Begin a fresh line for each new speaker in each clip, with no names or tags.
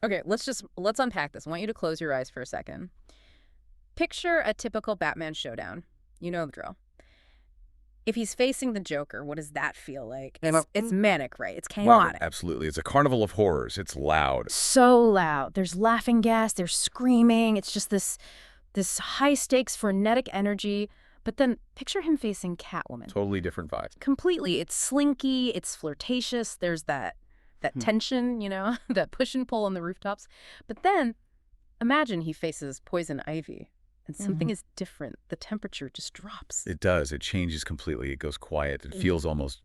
Okay, let's unpack this. I want you to close your eyes for a second. Picture a typical Batman showdown. You know the drill. If he's facing the Joker, what does that feel like? It's manic, right? It's
Wow,
chaotic.
absolutely. It's a carnival of horrors. It's loud.
So loud. There's laughing gas, there's screaming. It's just this high stakes frenetic energy. But then picture him facing Catwoman.
Totally different vibe.
Completely. It's slinky, it's flirtatious. There's that tension, that push and pull on the rooftops. But then imagine he faces Poison Ivy. And something is different. The temperature just drops.
It does. It changes completely. It goes quiet. It feels almost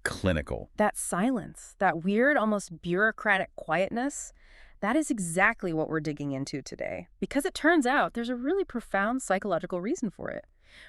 clinical.
That silence, that weird, almost bureaucratic quietness, that is exactly what we're digging into today. Because it turns out there's a really profound psychological reason for it.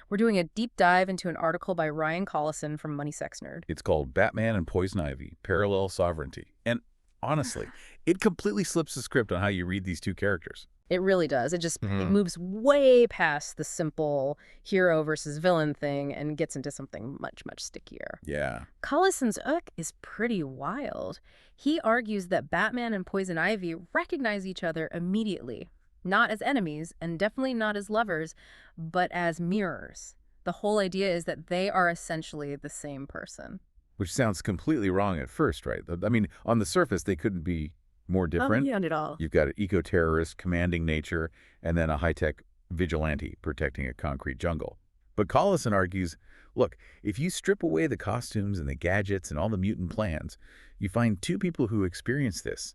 We're doing a deep dive into an article by Ryan Collison from Money Sex Nerd.
It's called Batman and Poison Ivy, Parallel Sovereignty. And honestly, it completely slips the script on how you read these two characters.
It really does. It moves way past the simple hero versus villain thing and gets into something much, much stickier.
Yeah.
Collison's hook is pretty wild. He argues that Batman and Poison Ivy recognize each other immediately, not as enemies and definitely not as lovers, but as mirrors. The whole idea is that they are essentially the same person.
Which sounds completely wrong at first, right? I mean, on the surface, they couldn't be more different.
Not at all.
You've got an eco-terrorist commanding nature and then a high-tech vigilante protecting a concrete jungle. But Collison argues, look, if you strip away the costumes and the gadgets and all the mutant plans, you find two people who experience this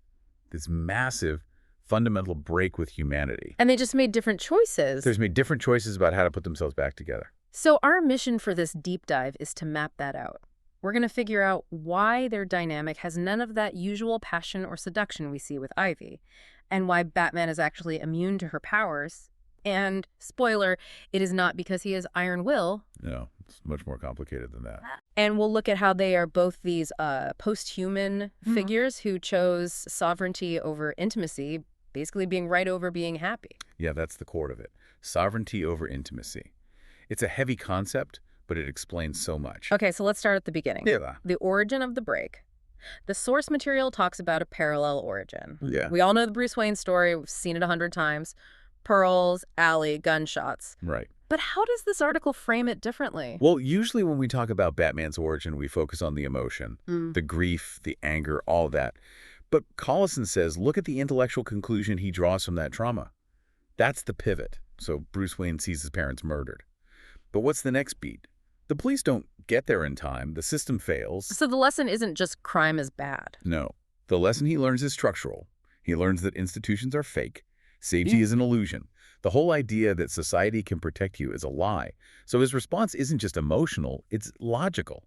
massive fundamental break with humanity.
And they just made different choices.
They've made different choices about how to put themselves back together.
So our mission for this deep dive is to map that out. We're going to figure out why their dynamic has none of that usual passion or seduction we see with Ivy, and why Batman is actually immune to her powers. And, spoiler, it is not because he has iron will.
No, it's much more complicated than that.
And we'll look at how they are both these post-human figures who chose sovereignty over intimacy, basically being right over being happy.
Yeah, that's the core of it. Sovereignty over intimacy. It's a heavy concept, but it explains so much.
Okay, so let's start at the beginning.
Yeah.
The origin of the break. The source material talks about a parallel origin.
Yeah.
We all know the Bruce Wayne story. We've seen it 100 times. Pearls, alley, gunshots.
Right.
But how does this article frame it differently?
Well, usually when we talk about Batman's origin, we focus on the emotion, the grief, the anger, all that. But Collison says, look at the intellectual conclusion he draws from that trauma. That's the pivot. So Bruce Wayne sees his parents murdered. But what's the next beat? The police don't get there in time. The system fails.
So the lesson isn't just crime is bad.
No. The lesson he learns is structural. He learns that institutions are fake. Safety is an illusion. The whole idea that society can protect you is a lie. So his response isn't just emotional, it's logical.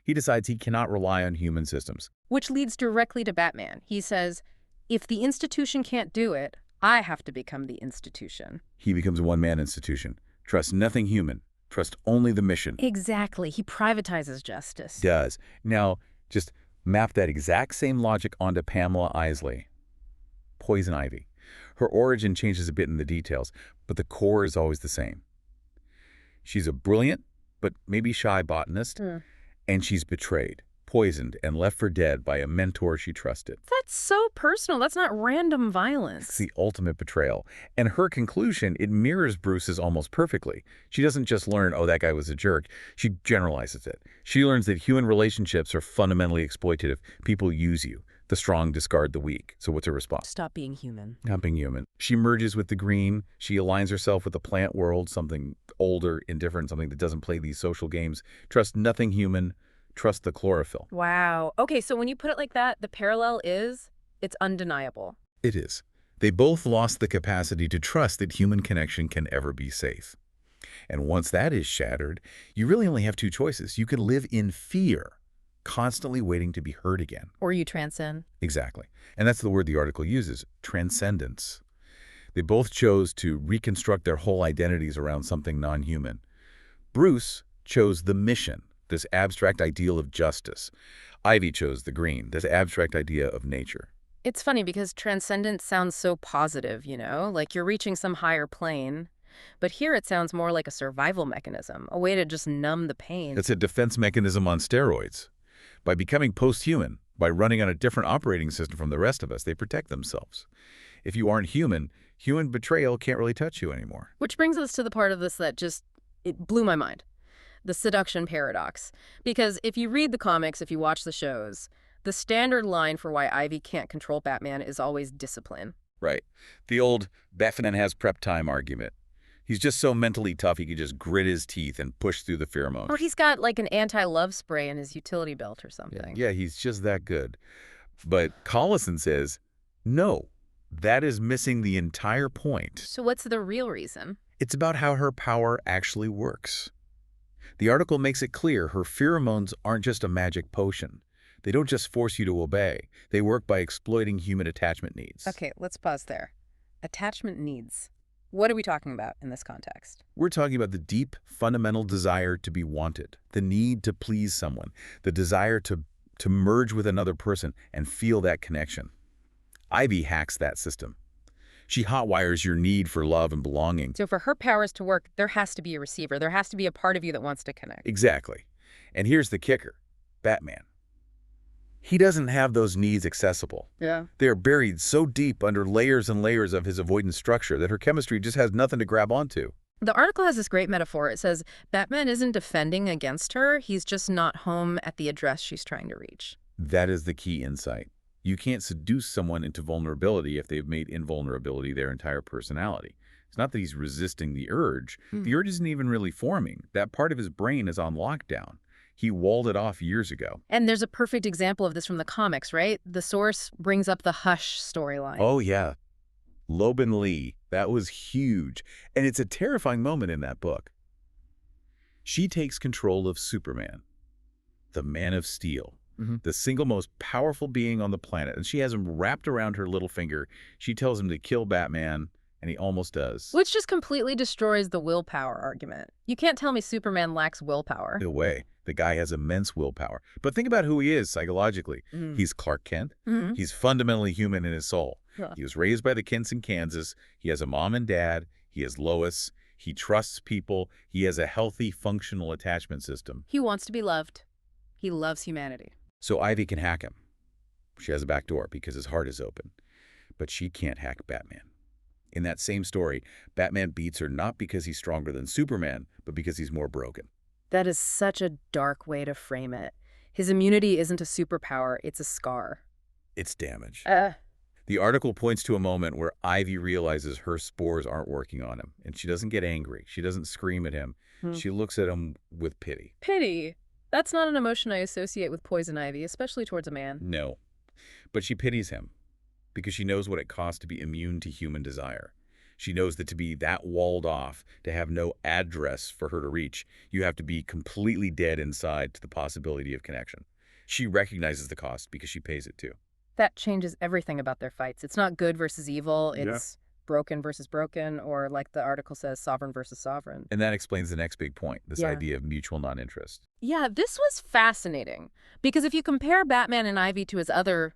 He decides he cannot rely on human systems.
Which leads directly to Batman. He says, if the institution can't do it, I have to become the institution.
He becomes a one-man institution. Trust nothing human. Trust only the mission.
Exactly. He privatizes justice.
Does. Now, just map that exact same logic onto Pamela Isley. Poison Ivy. Her origin changes a bit in the details, but the core is always the same. She's a brilliant, but maybe shy botanist, and she's betrayed, poisoned, and left for dead by a mentor she trusted.
That's so personal. That's not random violence.
It's the ultimate betrayal. And her conclusion, it mirrors Bruce's almost perfectly. She doesn't just learn, oh, that guy was a jerk. She generalizes it. She learns that human relationships are fundamentally exploitative. People use you. The strong discard the weak. So what's her response?
Stop being human.
Not being human. She merges with the green. She aligns herself with the plant world, something older, indifferent, something that doesn't play these social games. Trust nothing human. Trust the chlorophyll.
Wow. Okay, so when you put it like that, the parallel is, it's undeniable.
It is. They both lost the capacity to trust that human connection can ever be safe. And once that is shattered, you really only have two choices. You can live in fear, constantly waiting to be heard again.
Or you transcend.
Exactly. And that's the word the article uses, transcendence. They both chose to reconstruct their whole identities around something non-human. Bruce chose the mission, this abstract ideal of justice. Ivy chose the green, this abstract idea of nature.
It's funny because transcendence sounds so positive, like you're reaching some higher plane. But here it sounds more like a survival mechanism, a way to just numb the pain.
It's a defense mechanism on steroids. By becoming post-human, By running on a different operating system from the rest of us, they protect themselves. If you aren't human, human betrayal can't really touch you anymore.
Which brings us to the part of this that it blew my mind. The seduction paradox. Because if you read the comics, if you watch the shows, the standard line for why Ivy can't control Batman is always discipline.
Right. The old Batman has prep time argument. He's just so mentally tough he could just grit his teeth and push through the pheromones.
Or he's got like an anti-love spray in his utility belt or something.
Yeah, he's just that good. But Collison says, no, that is missing the entire point.
So what's the real reason?
It's about how her power actually works. The article makes it clear her pheromones aren't just a magic potion. They don't just force you to obey. They work by exploiting human attachment needs.
Okay, let's pause there. Attachment needs. What are we talking about in this context?
We're talking about the deep, fundamental desire to be wanted, the need to please someone, the desire to merge with another person and feel that connection. Ivy hacks that system. She hotwires your need for love and belonging.
So for her powers to work, there has to be a receiver. There has to be a part of you that wants to connect.
Exactly. And here's the kicker. Batman. He doesn't have those needs accessible.
Yeah.
They're buried so deep under layers and layers of his avoidance structure that her chemistry just has nothing to grab onto.
The article has this great metaphor. It says, Batman isn't defending against her. He's just not home at the address she's trying to reach.
That is the key insight. You can't seduce someone into vulnerability if they've made invulnerability their entire personality. It's not that he's resisting the urge. The urge isn't even really forming. That part of his brain is on lockdown. He walled it off years ago.
And there's a perfect example of this from the comics, right? The source brings up the Hush storyline.
Oh, yeah. Loban Lee. That was huge. And it's a terrifying moment in that book. She takes control of Superman, the Man of Steel, the single most powerful being on the planet. And she has him wrapped around her little finger. She tells him to kill Batman, and he almost does.
Which just completely destroys the willpower argument. You can't tell me Superman lacks willpower.
No way. The guy has immense willpower. But think about who he is psychologically. He's Clark Kent. He's fundamentally human in his soul. He was raised by the Kents in Kansas. He has a mom and dad. He has Lois. He trusts people. He has a healthy, functional attachment system.
He wants to be loved. He loves humanity.
So Ivy can hack him. She has a back door because his heart is open. But she can't hack Batman. In that same story, Batman beats her not because he's stronger than Superman, but because he's more broken.
That is such a dark way to frame it. His immunity isn't a superpower, it's a scar.
It's damage. The article points to a moment where Ivy realizes her spores aren't working on him, and she doesn't get angry. She doesn't scream at him. She looks at him with pity.
Pity? That's not an emotion I associate with poison ivy, especially towards a man.
No. But she pities him because she knows what it costs to be immune to human desire. She knows that to be that walled off, to have no address for her to reach, you have to be completely dead inside to the possibility of connection. She recognizes the cost because she pays it too.
That changes everything about their fights. It's not good versus evil. It's broken versus broken, or like the article says, sovereign versus sovereign.
And that explains the next big point, this idea of mutual non-interest.
Yeah, this was fascinating. Because if you compare Batman and Ivy to his other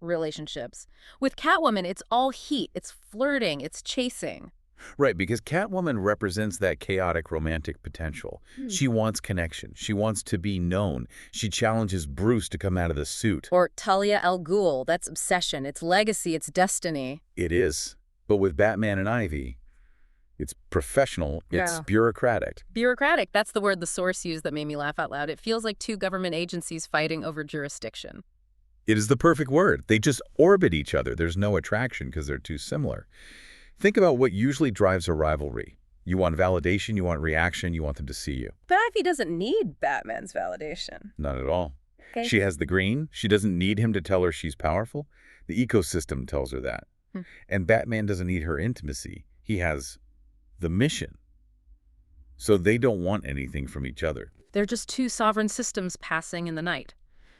relationships, with Catwoman, it's all heat. It's flirting. It's chasing.
Right, because Catwoman represents that chaotic romantic potential. She wants connection. She wants to be known. She challenges Bruce to come out of the suit.
Or Talia al Ghul. That's obsession. It's legacy. It's destiny.
It is. But with Batman and Ivy, it's professional. It's bureaucratic.
Bureaucratic. That's the word the source used that made me laugh out loud. It feels like two government agencies fighting over jurisdiction.
It is the perfect word. They just orbit each other. There's no attraction because they're too similar. Think about what usually drives a rivalry. You want validation, you want reaction, you want them to see you.
But Ivy doesn't need Batman's validation.
Not at all.
Okay.
She has the green. She doesn't need him to tell her she's powerful. The ecosystem tells her that. And Batman doesn't need her intimacy. He has the mission. So they don't want anything from each other.
They're just two sovereign systems passing in the night.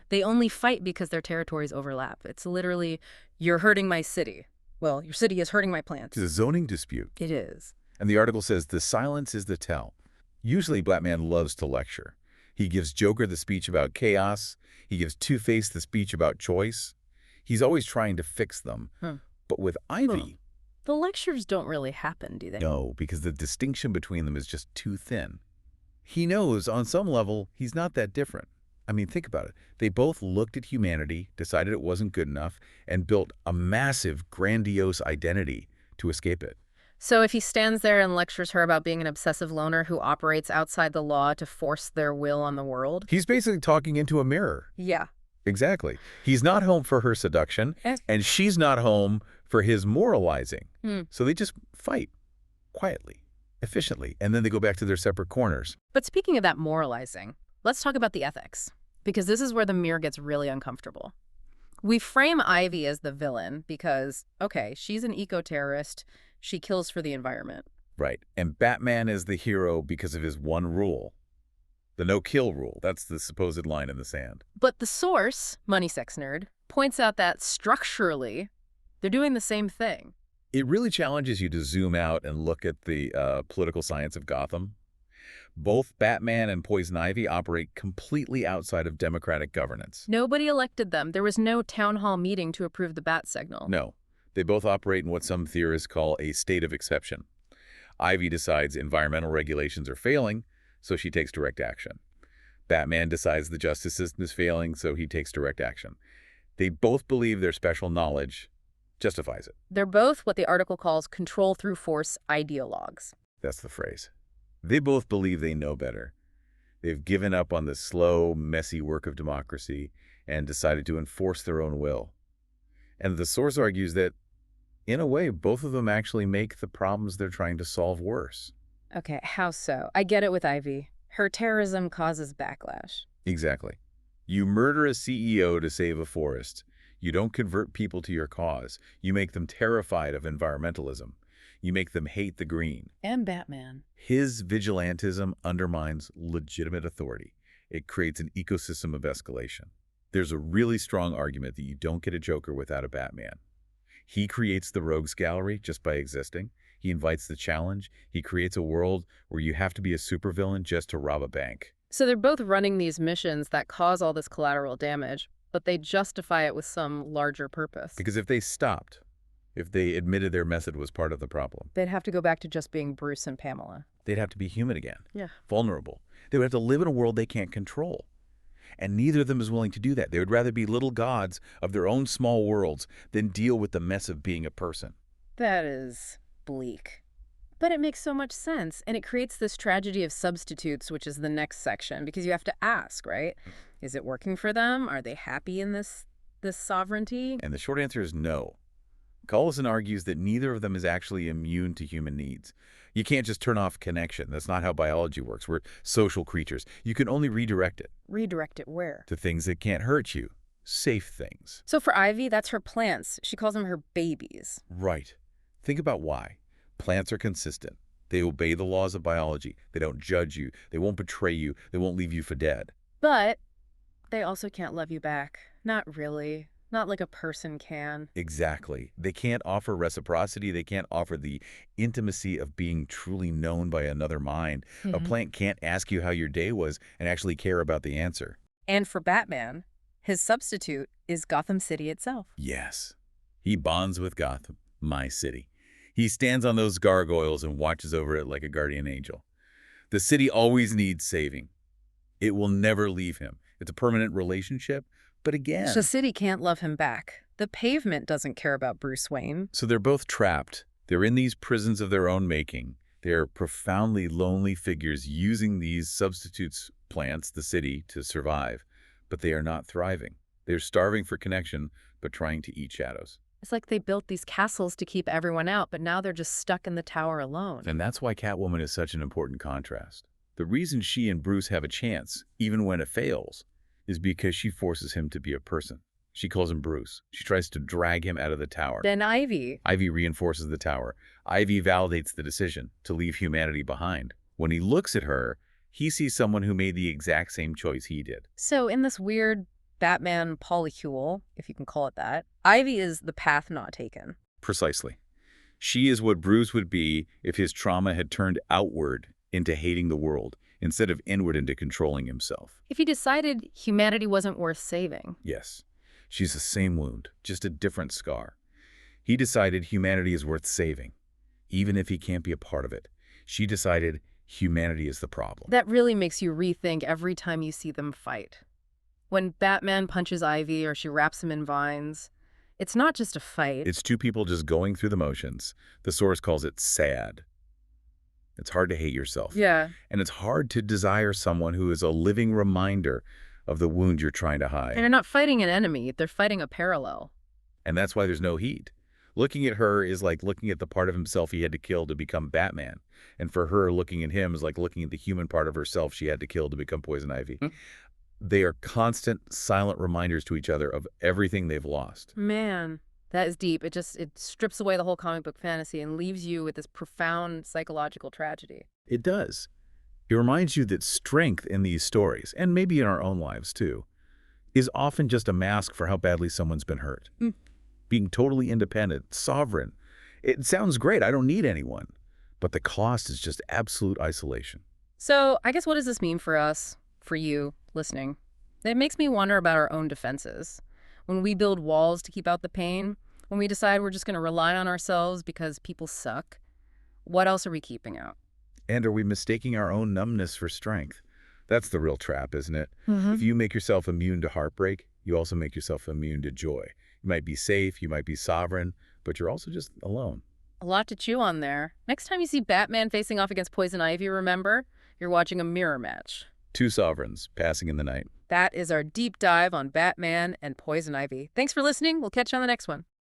They only fight because their territories overlap. It's literally, you're hurting my city. Well, your city is hurting my plants.
It's a zoning dispute.
It is.
And the article says the silence is the tell. Usually Batman loves to lecture. He gives Joker the speech about chaos. He gives Two-Face the speech about choice. He's always trying to fix them. But with Ivy...
The lectures don't really happen, do they?
No, because the distinction between them is just too thin. He knows, on some level, he's not that different. I mean, think about it. They both looked at humanity, decided it wasn't good enough, and built a massive, grandiose identity to escape it.
So if he stands there and lectures her about being an obsessive loner who operates outside the law to force their will on the world?
He's basically talking into a mirror.
Yeah.
Exactly. He's not home for her seduction,
Eh.
and she's not home for his moralizing.
Hmm.
So they just fight quietly, efficiently, and then they go back to their separate corners.
But speaking of that moralizing, let's talk about the ethics, because this is where the mirror gets really uncomfortable. We frame Ivy as the villain because, okay, she's an eco-terrorist. She kills for the environment.
Right. And Batman is the hero because of his one rule. The no-kill rule. That's the supposed line in the sand.
But the source, Money Sex Nerd, points out that structurally, they're doing the same thing.
It really challenges you to zoom out and look at the political science of Gotham. Both Batman and Poison Ivy operate completely outside of democratic governance.
Nobody elected them. There was no town hall meeting to approve the bat signal.
No. They both operate in what some theorists call a state of exception. Ivy decides environmental regulations are failing, so she takes direct action. Batman decides the justice system is failing, so he takes direct action. They both believe their special knowledge justifies it.
They're both what the article calls control through force ideologues.
That's the phrase. They both believe they know better. They've given up on the slow, messy work of democracy and decided to enforce their own will. And the source argues that, in a way, both of them actually make the problems they're trying to solve worse.
Okay, how so? I get it with Ivy. Her terrorism causes backlash.
Exactly. You murder a CEO to save a forest. You don't convert people to your cause. You make them terrified of environmentalism. You make them hate the green.
And Batman.
His vigilantism undermines legitimate authority. It creates an ecosystem of escalation. There's a really strong argument that you don't get a Joker without a Batman. He creates the rogues gallery just by existing. He invites the challenge. He creates a world where you have to be a supervillain just to rob a bank.
So they're both running these missions that cause all this collateral damage, but they justify it with some larger purpose.
Because if they stopped, if they admitted their method was part of the problem,
They'd have to go back to just being Bruce and Pamela.
they'd have to be human again.
Yeah.
Vulnerable. They would have to live in a world they can't control. And neither of them is willing to do that. They would rather be little gods of their own small worlds than deal with the mess of being a person.
That is bleak. But it makes so much sense, and it creates this tragedy of substitutes, which is the next section, because you have to ask, right? Is it working for them? Are they happy in this sovereignty?
And the short answer is no. Collison argues that neither of them is actually immune to human needs. You can't just turn off connection. That's not how biology works. We're social creatures. You can only redirect it
Redirect it where?
to things that can't hurt you. Safe things.
So for Ivy, that's her plants. She calls them her babies.
Right. Think about why. Plants are consistent. They obey the laws of biology. They don't judge you. They won't betray you. They won't leave you for dead.
But they also can't love you back. Not really. Not like a person can.
Exactly. They can't offer reciprocity. They can't offer the intimacy of being truly known by another mind. A plant can't ask you how your day was and actually care about the answer.
And for Batman, his substitute is Gotham City itself.
Yes. He bonds with Gotham, my city. He stands on those gargoyles and watches over it like a guardian angel. The city always needs saving. It will never leave him. It's a permanent relationship. But again...
The city can't love him back. The pavement doesn't care about Bruce Wayne.
So they're both trapped. They're in these prisons of their own making. They're profoundly lonely figures using these substitutes plants, the city, to survive. But they are not thriving. They're starving for connection, but trying to eat shadows.
It's like they built these castles to keep everyone out, but now they're just stuck in the tower alone.
And that's why Catwoman is such an important contrast. The reason she and Bruce have a chance, even when it fails, is because she forces him to be a person. She calls him Bruce. She tries to drag him out of the tower.
Then Ivy.
Ivy reinforces the tower. Ivy validates the decision to leave humanity behind. When he looks at her, he sees someone who made the exact same choice he did.
So in this weird Batman polycule, if you can call it that, Ivy is the path not taken.
Precisely. She is what Bruce would be if his trauma had turned outward into hating the world, instead of inward into controlling himself.
If he decided humanity wasn't worth saving.
Yes. She's the same wound, just a different scar. He decided humanity is worth saving, even if he can't be a part of it. She decided humanity is the problem.
That really makes you rethink every time you see them fight. When Batman punches Ivy or she wraps him in vines, it's not just a fight.
It's two people just going through the motions. The source calls it sad. It's hard to hate yourself.
Yeah.
And it's hard to desire someone who is a living reminder of the wound you're trying to
And
hide.
they're not fighting an enemy, they're fighting a parallel.
And that's why there's no heat. Looking at her is like looking at the part of himself he had to kill to become Batman. And for her, looking at him is like looking at the human part of herself she had to kill to become Poison Ivy. They are constant, silent reminders to each other of everything they've lost.
Man, that is deep. It strips away the whole comic book fantasy and leaves you with this profound psychological tragedy.
It does. It reminds you that strength in these stories, and maybe in our own lives too, is often just a mask for how badly someone's been hurt. Being totally independent, sovereign. It sounds great. I don't need anyone. But the cost is just absolute isolation.
So I guess what does this mean for us, for you, listening? It makes me wonder about our own defenses. When we build walls to keep out the pain, when we decide we're just going to rely on ourselves because people suck, what else are we keeping out?
And are we mistaking our own numbness for strength? That's the real trap, isn't it? If you make yourself immune to heartbreak, you also make yourself immune to joy. You might be safe, you might be sovereign, but you're also just alone.
A lot to chew on there. Next time you see Batman facing off against Poison Ivy, remember, you're watching a mirror match.
Two sovereigns passing in the night.
That is our deep dive on Batman and Poison Ivy. Thanks for listening. We'll catch you on the next one.